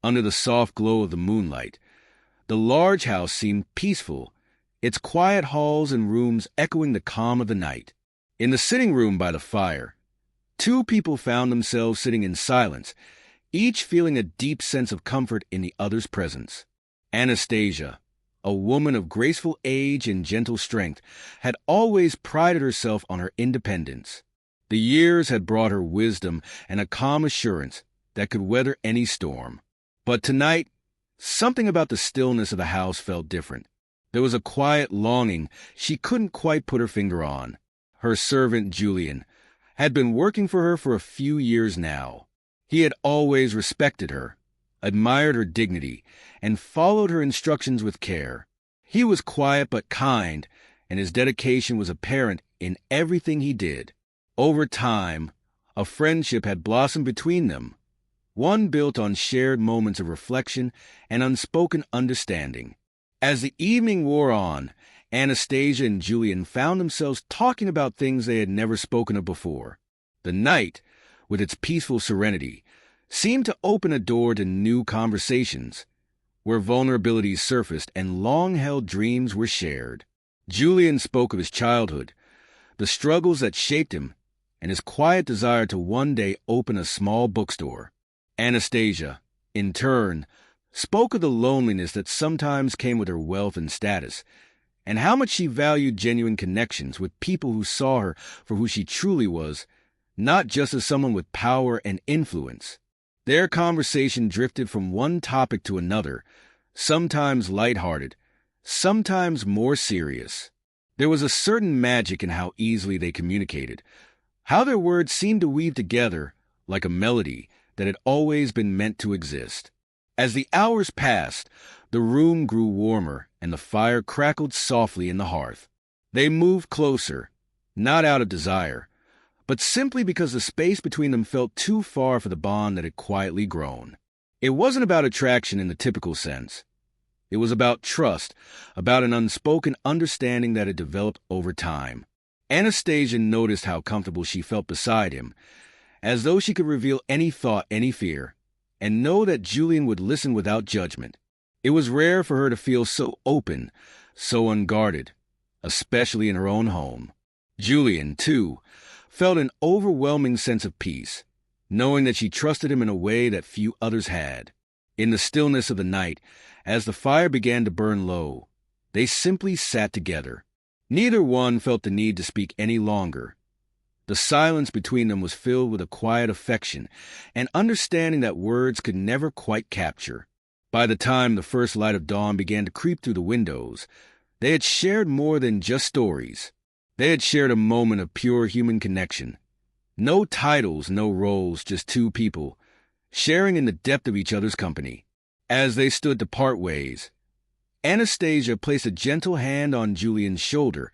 under the soft glow of the moonlight. The large house seemed peaceful, its quiet halls and rooms echoing the calm of the night. In the sitting room by the fire, two people found themselves sitting in silence, each feeling a deep sense of comfort in the other's presence. Anastasia, a woman of graceful age and gentle strength, had always prided herself on her independence. The years had brought her wisdom and a calm assurance that could weather any storm. But tonight, something about the stillness of the house felt different. There was a quiet longing she couldn't quite put her finger on. Her servant, Julian, had been working for her for a few years now. He had always respected her, admired her dignity, and followed her instructions with care. He was quiet but kind, and his dedication was apparent in everything he did. Over time, a friendship had blossomed between them, one built on shared moments of reflection and unspoken understanding. As the evening wore on, Anastasia and Julian found themselves talking about things they had never spoken of before. The night, with its peaceful serenity, seemed to open a door to new conversations, where vulnerabilities surfaced and long-held dreams were shared. Julian spoke of his childhood, the struggles that shaped him, and his quiet desire to one day open a small bookstore. Anastasia, in turn, spoke of the loneliness that sometimes came with her wealth and status, and how much she valued genuine connections with people who saw her for who she truly was, not just as someone with power and influence. Their conversation drifted from one topic to another, sometimes lighthearted, sometimes more serious. There was a certain magic in how easily they communicated, how their words seemed to weave together like a melody that had always been meant to exist. As the hours passed, the room grew warmer and the fire crackled softly in the hearth. They moved closer, not out of desire, but simply because the space between them felt too far for the bond that had quietly grown. It wasn't about attraction in the typical sense. It was about trust, about an unspoken understanding that had developed over time. Anastasia noticed how comfortable she felt beside him, as though she could reveal any thought, any fear, and know that Julian would listen without judgment. It was rare for her to feel so open, so unguarded, especially in her own home. Julian, too, felt an overwhelming sense of peace, knowing that she trusted him in a way that few others had. In the stillness of the night, as the fire began to burn low, they simply sat together. Neither one felt the need to speak any longer. The silence between them was filled with a quiet affection and understanding that words could never quite capture. By the time the first light of dawn began to creep through the windows, they had shared more than just stories. They had shared a moment of pure human connection. No titles, no roles, just two people, sharing in the depth of each other's company. As they stood to part ways, Anastasia placed a gentle hand on Julian's shoulder,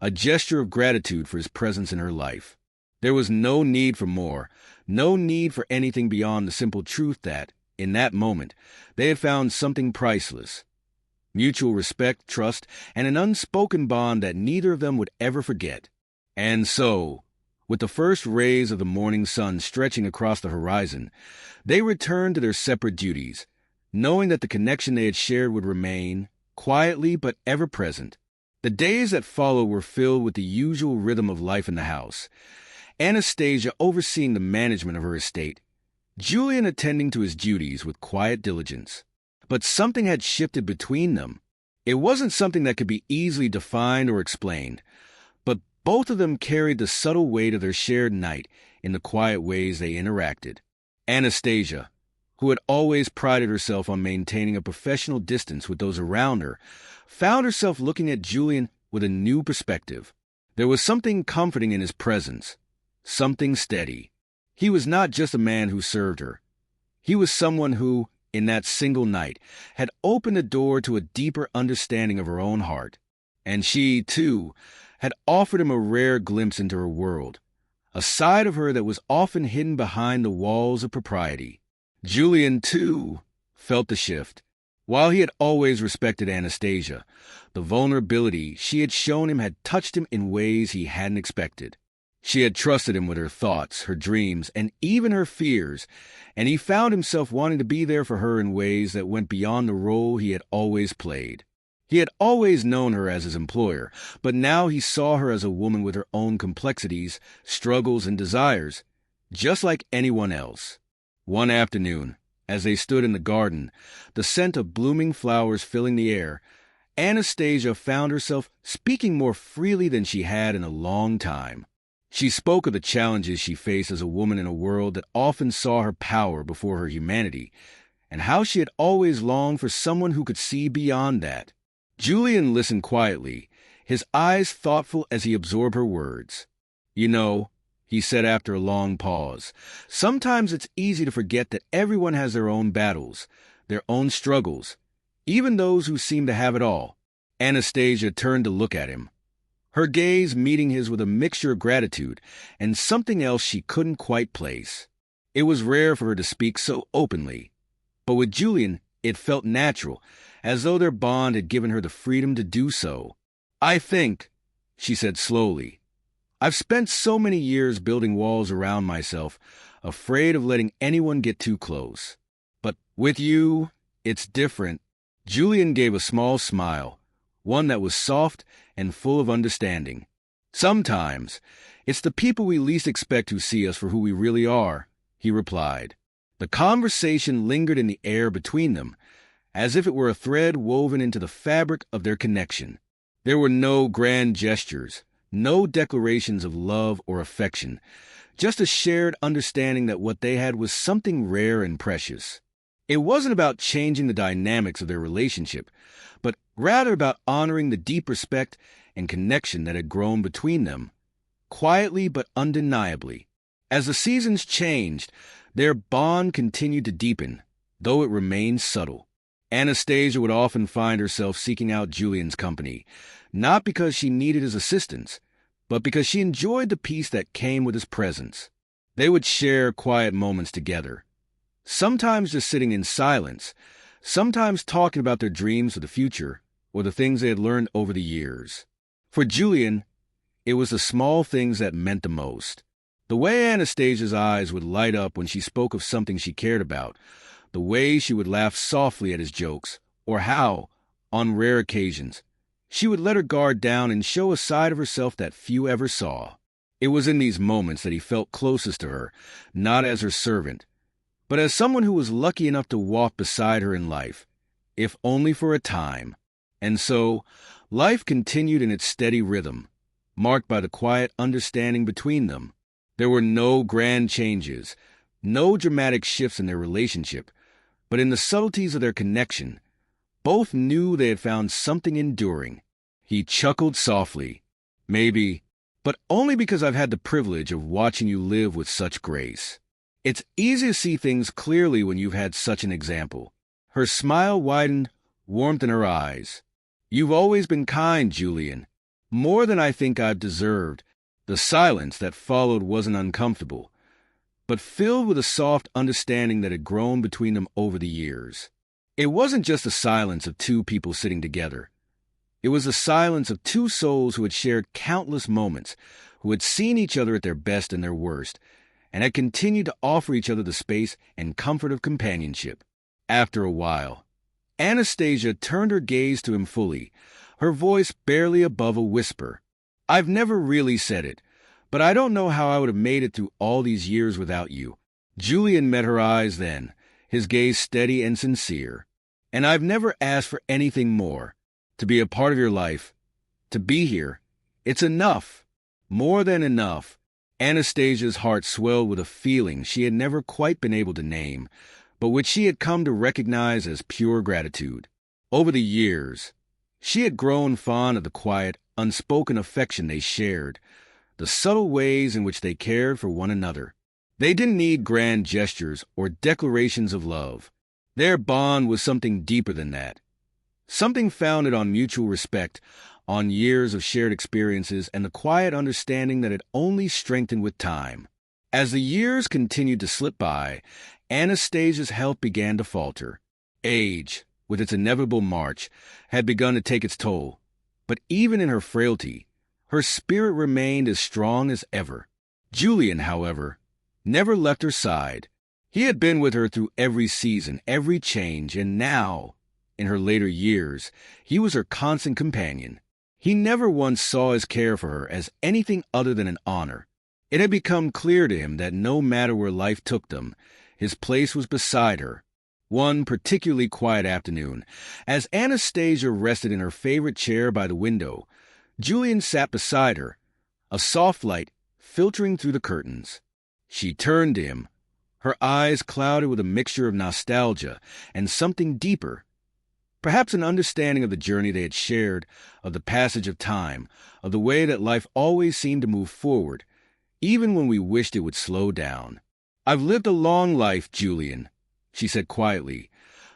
a gesture of gratitude for his presence in her life. There was no need for more, no need for anything beyond the simple truth that, in that moment, they had found something priceless. Mutual respect, trust, and an unspoken bond that neither of them would ever forget. And so, with the first rays of the morning sun stretching across the horizon, they returned to their separate duties, knowing that the connection they had shared would remain, quietly but ever present. The days that followed were filled with the usual rhythm of life in the house. Anastasia overseeing the management of her estate, Julian attending to his duties with quiet diligence. But something had shifted between them. It wasn't something that could be easily defined or explained, but both of them carried the subtle weight of their shared night in the quiet ways they interacted. Anastasia, who had always prided herself on maintaining a professional distance with those around her, found herself looking at Julian with a new perspective. There was something comforting in his presence, something steady. He was not just a man who served her. He was someone who, in that single night, had opened the door to a deeper understanding of her own heart. And she, too, had offered him a rare glimpse into her world, a side of her that was often hidden behind the walls of propriety. Julian, too, felt the shift. While he had always respected Anastasia, the vulnerability she had shown him had touched him in ways he hadn't expected. She had trusted him with her thoughts, her dreams, and even her fears, and he found himself wanting to be there for her in ways that went beyond the role he had always played. He had always known her as his employer, but now he saw her as a woman with her own complexities, struggles, and desires, just like anyone else. One afternoon, as they stood in the garden, the scent of blooming flowers filling the air, Anastasia found herself speaking more freely than she had in a long time. She spoke of the challenges she faced as a woman in a world that often saw her power before her humanity, and how she had always longed for someone who could see beyond that. Julian listened quietly, his eyes thoughtful as he absorbed her words. "You know," he said after a long pause, "sometimes it's easy to forget that everyone has their own battles, their own struggles, even those who seem to have it all." Anastasia turned to look at him, her gaze meeting his with a mixture of gratitude and something else she couldn't quite place. It was rare for her to speak so openly, but with Julian it felt natural, as though their bond had given her the freedom to do so. "I think," she said slowly, "I've spent so many years building walls around myself, afraid of letting anyone get too close. But with you, it's different." Julian gave a small smile, one that was soft and full of understanding. "Sometimes, it's the people we least expect who see us for who we really are," he replied. The conversation lingered in the air between them, as if it were a thread woven into the fabric of their connection. There were no grand gestures, no declarations of love or affection, just a shared understanding that what they had was something rare and precious. It wasn't about changing the dynamics of their relationship, but rather about honoring the deep respect and connection that had grown between them, quietly but undeniably. As the seasons changed, their bond continued to deepen, though it remained subtle. Anastasia would often find herself seeking out Julian's company, not because she needed his assistance, but because she enjoyed the peace that came with his presence. They would share quiet moments together, sometimes just sitting in silence, sometimes talking about their dreams for the future or the things they had learned over the years. For Julian, it was the small things that meant the most. The way Anastasia's eyes would light up when she spoke of something she cared about, the way she would laugh softly at his jokes, or how, on rare occasions, she would let her guard down and show a side of herself that few ever saw. It was in these moments that he felt closest to her, not as her servant, but as someone who was lucky enough to walk beside her in life, if only for a time. And so, life continued in its steady rhythm, marked by the quiet understanding between them. There were no grand changes, no dramatic shifts in their relationship, but in the subtleties of their connection, both knew they had found something enduring. He chuckled softly. "Maybe, but only because I've had the privilege of watching you live with such grace. It's easy to see things clearly when you've had such an example." Her smile widened, warmth in her eyes. "You've always been kind, Julian, more than I think I've deserved." The silence that followed wasn't uncomfortable, but filled with a soft understanding that had grown between them over the years. It wasn't just the silence of two people sitting together. It was the silence of two souls who had shared countless moments, who had seen each other at their best and their worst, and had continued to offer each other the space and comfort of companionship. After a while, Anastasia turned her gaze to him fully, her voice barely above a whisper. "I've never really said it, but I don't know how I would have made it through all these years without you." Julian met her eyes then, his gaze steady and sincere. "And I've never asked for anything more. To be a part of your life, to be here, it's enough, more than enough." Anastasia's heart swelled with a feeling she had never quite been able to name, but which she had come to recognize as pure gratitude. Over the years, she had grown fond of the quiet, unspoken affection they shared, the subtle ways in which they cared for one another. They didn't need grand gestures or declarations of love. Their bond was something deeper than that, something founded on mutual respect, on years of shared experiences, and the quiet understanding that had only strengthened with time. As the years continued to slip by, Anastasia's health began to falter. Age, with its inevitable march, had begun to take its toll. But even in her frailty, her spirit remained as strong as ever. Julian, however, never left her side. He had been with her through every season, every change, and now, in her later years, he was her constant companion. He never once saw his care for her as anything other than an honor. It had become clear to him that no matter where life took them, his place was beside her. One particularly quiet afternoon, as Anastasia rested in her favorite chair by the window, Julian sat beside her, a soft light filtering through the curtains. She turned to him, her eyes clouded with a mixture of nostalgia and something deeper, perhaps an understanding of the journey they had shared, of the passage of time, of the way that life always seemed to move forward, even when we wished it would slow down. "I've lived a long life, Julian," she said quietly,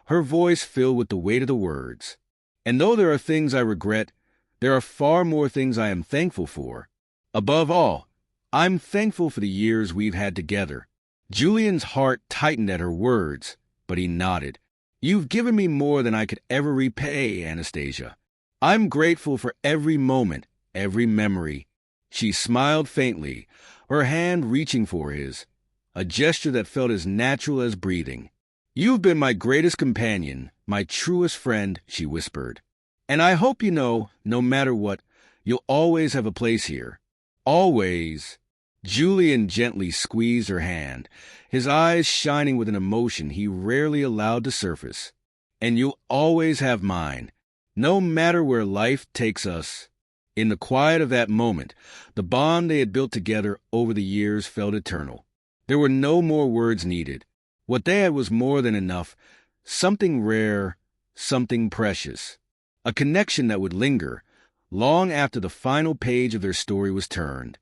her voice filled with the weight of the words. "And though there are things I regret, there are far more things I am thankful for. Above all, I'm thankful for the years we've had together." Julian's heart tightened at her words, but he nodded. "You've given me more than I could ever repay, Anastasia. I'm grateful for every moment, every memory." She smiled faintly, her hand reaching for his, a gesture that felt as natural as breathing. "You've been my greatest companion, my truest friend," she whispered. "And I hope you know, no matter what, you'll always have a place here. Always." Julian gently squeezed her hand, his eyes shining with an emotion he rarely allowed to surface. "And you'll always have mine, no matter where life takes us." In the quiet of that moment, the bond they had built together over the years felt eternal. There were no more words needed. What they had was more than enough, something rare, something precious. A connection that would linger long after the final page of their story was turned.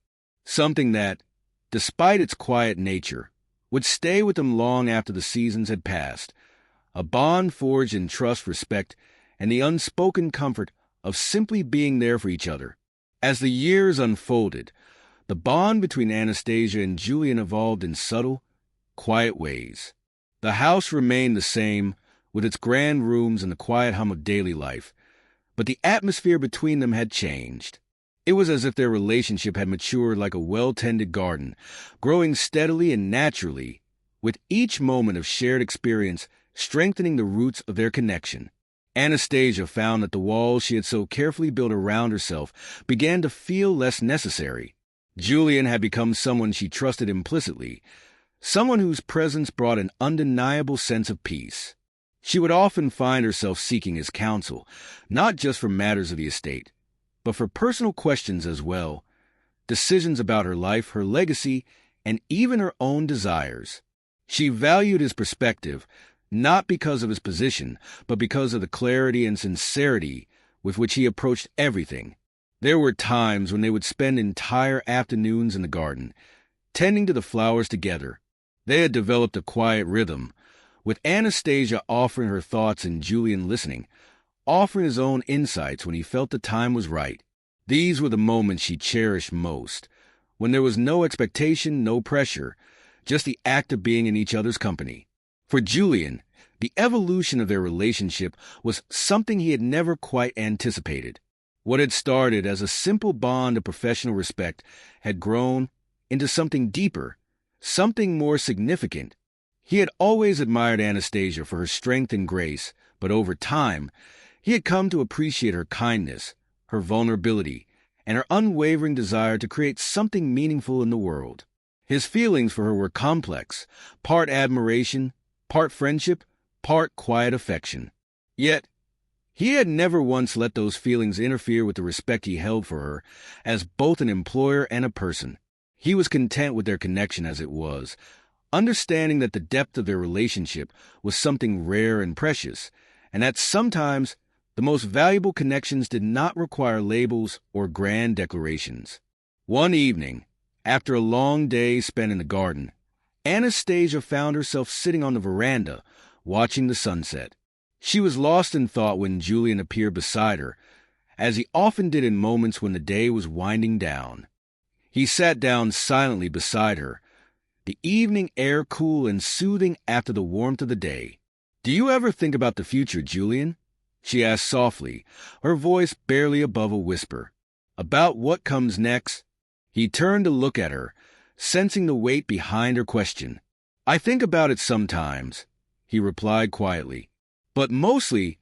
Something that, despite its quiet nature, would stay with them long after the seasons had passed. A bond forged in trust, respect, and the unspoken comfort of simply being there for each other. As the years unfolded, the bond between Anastasia and Julian evolved in subtle, quiet ways. The house remained the same, with its grand rooms and the quiet hum of daily life, but the atmosphere between them had changed. It was as if their relationship had matured like a well-tended garden, growing steadily and naturally, with each moment of shared experience strengthening the roots of their connection. Anastasia found that the walls she had so carefully built around herself began to feel less necessary. Julian had become someone she trusted implicitly, someone whose presence brought an undeniable sense of peace. She would often find herself seeking his counsel, not just for matters of the estate, but for personal questions as well, decisions about her life, her legacy, and even her own desires. She valued his perspective, not because of his position, but because of the clarity and sincerity with which he approached everything. There were times when they would spend entire afternoons in the garden, tending to the flowers together. They had developed a quiet rhythm, with Anastasia offering her thoughts and Julian listening, offering his own insights when he felt the time was right. These were the moments she cherished most, when there was no expectation, no pressure, just the act of being in each other's company. For Julian, the evolution of their relationship was something he had never quite anticipated. What had started as a simple bond of professional respect had grown into something deeper, something more significant. He had always admired Anastasia for her strength and grace, but over time, he had come to appreciate her kindness, her vulnerability, and her unwavering desire to create something meaningful in the world. His feelings for her were complex, part admiration, part friendship, part quiet affection. Yet, he had never once let those feelings interfere with the respect he held for her as both an employer and a person. He was content with their connection as it was, understanding that the depth of their relationship was something rare and precious, and that sometimes the most valuable connections did not require labels or grand declarations. One evening, after a long day spent in the garden, Anastasia found herself sitting on the veranda, watching the sunset. She was lost in thought when Julian appeared beside her, as he often did in moments when the day was winding down. He sat down silently beside her, the evening air cool and soothing after the warmth of the day. "Do you ever think about the future, Julian?" she asked softly, her voice barely above a whisper. "About what comes next?" He turned to look at her, sensing the weight behind her question. "I think about it sometimes," he replied quietly. "But mostly,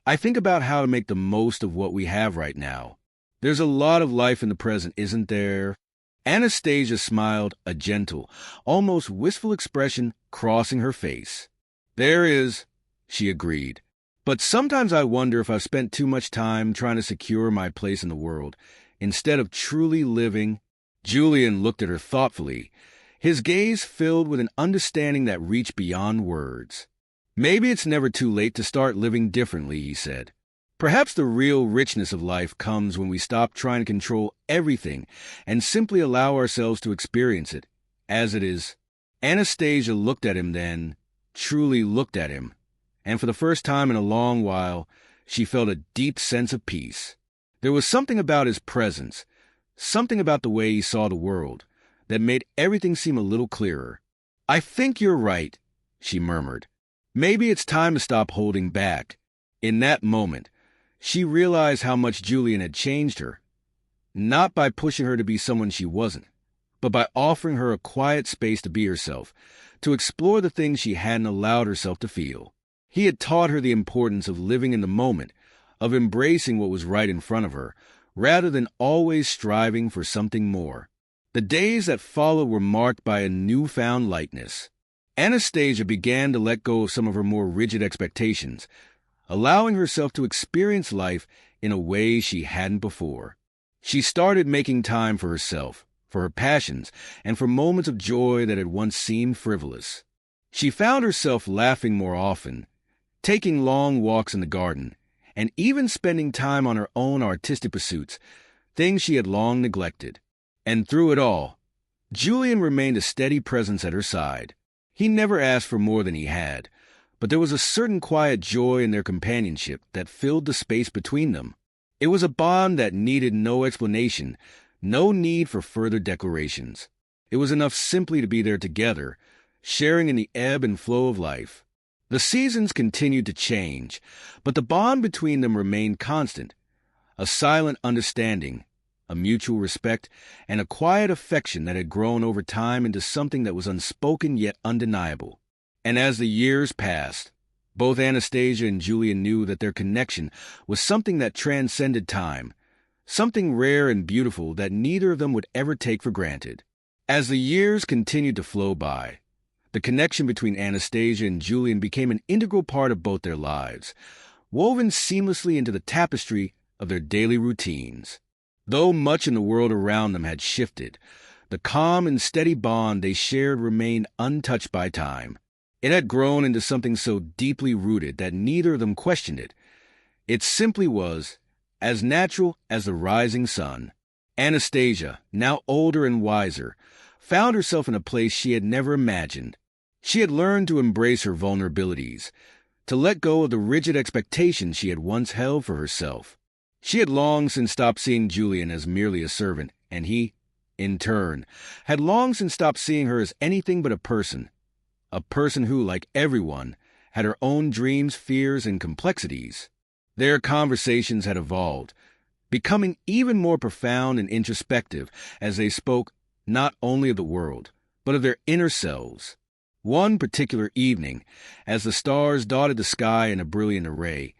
I think about how to make the most of what we have right now. There's a lot of life in the present, isn't there?" Anastasia smiled, a gentle, almost wistful expression crossing her face. "There is," she agreed. "But sometimes I wonder if I've spent too much time trying to secure my place in the world, instead of truly living." Julian looked at her thoughtfully, his gaze filled with an understanding that reached beyond words. "Maybe it's never too late to start living differently," he said. "Perhaps the real richness of life comes when we stop trying to control everything and simply allow ourselves to experience it as it is." Anastasia looked at him then, truly looked at him, and for the first time in a long while, she felt a deep sense of peace. There was something about his presence, something about the way he saw the world, that made everything seem a little clearer. "I think you're right," she murmured. "Maybe it's time to stop holding back." In that moment, she realized how much Julian had changed her, not by pushing her to be someone she wasn't, but by offering her a quiet space to be herself, to explore the things she hadn't allowed herself to feel. He had taught her the importance of living in the moment, of embracing what was right in front of her, rather than always striving for something more. The days that followed were marked by a newfound lightness. Anastasia began to let go of some of her more rigid expectations, allowing herself to experience life in a way she hadn't before. She started making time for herself, for her passions, and for moments of joy that had once seemed frivolous. She found herself laughing more often, taking long walks in the garden, and even spending time on her own artistic pursuits, things she had long neglected. And through it all, Julian remained a steady presence at her side. He never asked for more than he had, but there was a certain quiet joy in their companionship that filled the space between them. It was a bond that needed no explanation, no need for further declarations. It was enough simply to be there together, sharing in the ebb and flow of life. The seasons continued to change, but the bond between them remained constant, a silent understanding, a mutual respect, and a quiet affection that had grown over time into something that was unspoken yet undeniable. And as the years passed, both Anastasia and Julian knew that their connection was something that transcended time, something rare and beautiful that neither of them would ever take for granted. As the years continued to flow by, the connection between Anastasia and Julian became an integral part of both their lives, woven seamlessly into the tapestry of their daily routines. Though much in the world around them had shifted, the calm and steady bond they shared remained untouched by time. It had grown into something so deeply rooted that neither of them questioned it. It simply was, as natural as the rising sun. Anastasia, now older and wiser, found herself in a place she had never imagined. She had learned to embrace her vulnerabilities, to let go of the rigid expectations she had once held for herself. She had long since stopped seeing Julian as merely a servant, and he, in turn, had long since stopped seeing her as anything but a person who, like everyone, had her own dreams, fears, and complexities. Their conversations had evolved, becoming even more profound and introspective as they spoke not only of the world, but of their inner selves. One particular evening, as the stars dotted the sky in a brilliant array,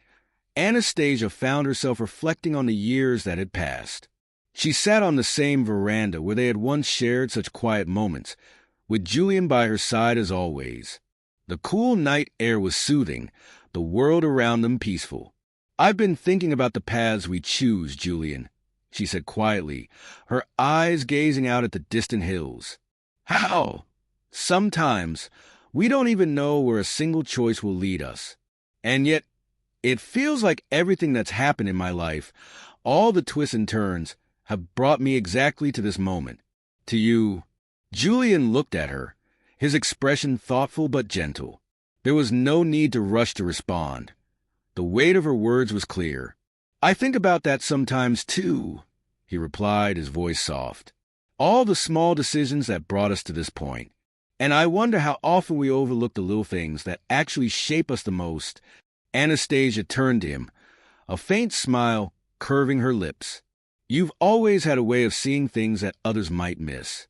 Anastasia found herself reflecting on the years that had passed. She sat on the same veranda where they had once shared such quiet moments, with Julian by her side as always. The cool night air was soothing, the world around them peaceful. "I've been thinking about the paths we choose, Julian," she said quietly, her eyes gazing out at the distant hills. "How? Sometimes we don't even know where a single choice will lead us. And yet, it feels like everything that's happened in my life, all the twists and turns, have brought me exactly to this moment. To you." Julian looked at her, his expression thoughtful but gentle. There was no need to rush to respond. The weight of her words was clear. "I think about that sometimes, too," he replied, his voice soft. "All the small decisions that brought us to this point. And I wonder how often we overlook the little things that actually shape us the most." Anastasia turned to him, a faint smile curving her lips. "You've always had a way of seeing things that others might miss."